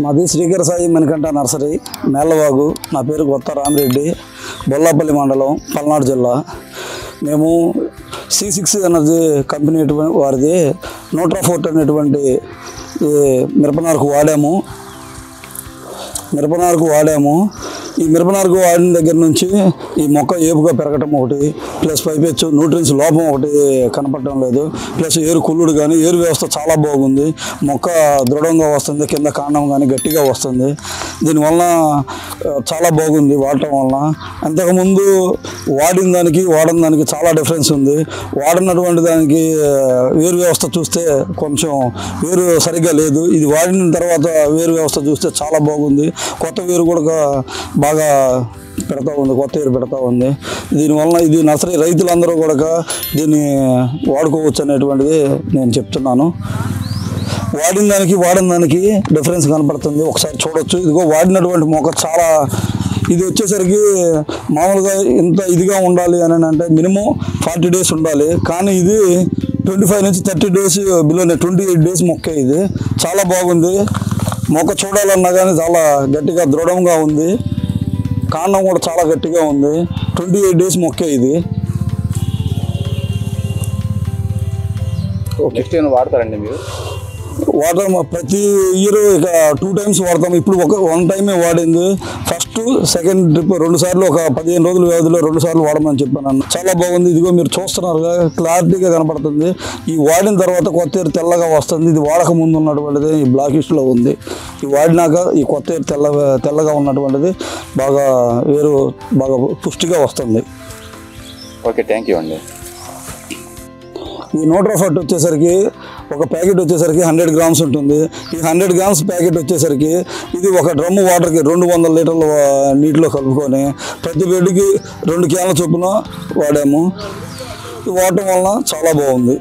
మాది శ్రీకర సాయి మణికంఠ నర్సరీ మేళ్ళవాగు. నా పేరు కొత్త రామిరెడ్డి, బొల్లాపల్లి మండలం, పల్నాడు జిల్లా. మేము C6 ఎనర్జీ కంపెనీ వారిది నోట్రాఫోర్ట్ అనేటువంటి మిరపనారుకు వాడాము. ఈ మిరపనారుకు వాడిన దగ్గర నుంచి ఈ మొక్క ఏపుగా పెరగటం ఒకటి, ప్లస్ పైపెచ్చు న్యూట్రియన్స్ లోపం ఒకటి కనపడటం లేదు. ప్లస్ ఏరు కుళ్ళుడు కానీ ఏరు వ్యవస్థ చాలా బాగుంది. మొక్క దృఢంగా వస్తుంది, కింద కాండం కానీ గట్టిగా వస్తుంది. దీనివల్ల చాలా బాగుంది వాడటం వలన. అంతకుముందు వాడిన దానికి చాలా డిఫరెన్స్ ఉంది. వాడినటువంటి దానికి వేరు వ్యవస్థ చూస్తే కొంచెం వేరు సరిగ్గా లేదు. ఇది వాడిన తర్వాత వేరు వ్యవస్థ చూస్తే చాలా బాగుంది. కొత్త వేరు కూడా బాగా పెడతా ఉంది, కొత్త వేరు పెడతా ఉంది. దీనివల్ల ఇది నర్సరీ రైతులందరూ కూడా దీన్ని వాడుకోవచ్చు అనేటువంటిది నేను చెప్తున్నాను. వాడిన దానికి డిఫరెన్స్ కనపడుతుంది, ఒకసారి చూడొచ్చు. ఇదిగో వాడినటువంటి మొక్క చాలా, ఇది వచ్చేసరికి మామూలుగా ఇంత ఇదిగా ఉండాలి అని అంటే మినిమం 40 days ఉండాలి. కానీ ఇది 25 నుంచి 30 days బిలోనే 28 days మొక్క. ఇది చాలా బాగుంది. మొక్క చూడాలన్నా కానీ చాలా గట్టిగా దృఢంగా ఉంది. కాండం కూడా చాలా గట్టిగా ఉంది. 28 days మొక్క ఇది. నెక్స్ట్ ఏమైనా వాడతారండి మీరు? వాటర్ ప్రతి ఇయర్ ఇక 2 times వాడతాము. ఇప్పుడు 1 time వాడింది. ఫస్ట్ సెకండ్ ట్రిప్ 2 సార్లు, ఒక 15 రోజుల వ్యవధిలో 2 సార్లు వాడమని చెప్పాను. చాలా బాగుంది. ఇదిగో మీరు చూస్తున్నారుగా, క్లారిటీగా కనపడుతుంది. ఈ వాడిన తర్వాత కొత్త ఏరు తెల్లగా వస్తుంది. ఇది వాడక ముందు ఉన్నటువంటిది ఈ బ్లాకిష్లో ఉంది. ఈ వాడినాక ఈ కొత్త ఏరు తెల్లగా ఉన్నటువంటిది బాగా వేరు బాగా పుష్టిగా వస్తుంది. ఓకే, థ్యాంక్ యూ అండి. ఈ నోట్రాఫోర్ట్ వచ్చేసరికి ఒక ప్యాకెట్ వచ్చేసరికి 100 grams ఉంటుంది. ఈ 100 grams ప్యాకెట్ వచ్చేసరికి ఇది ఒక డ్రమ్ము వాటర్కి 200 లీటర్ల నీటిలో కలుపుకొని ప్రతి బెడ్కి 2 క్యాన్ల చొప్పున వాడాము. ఈ వాడటం వలన చాలా బాగుంది.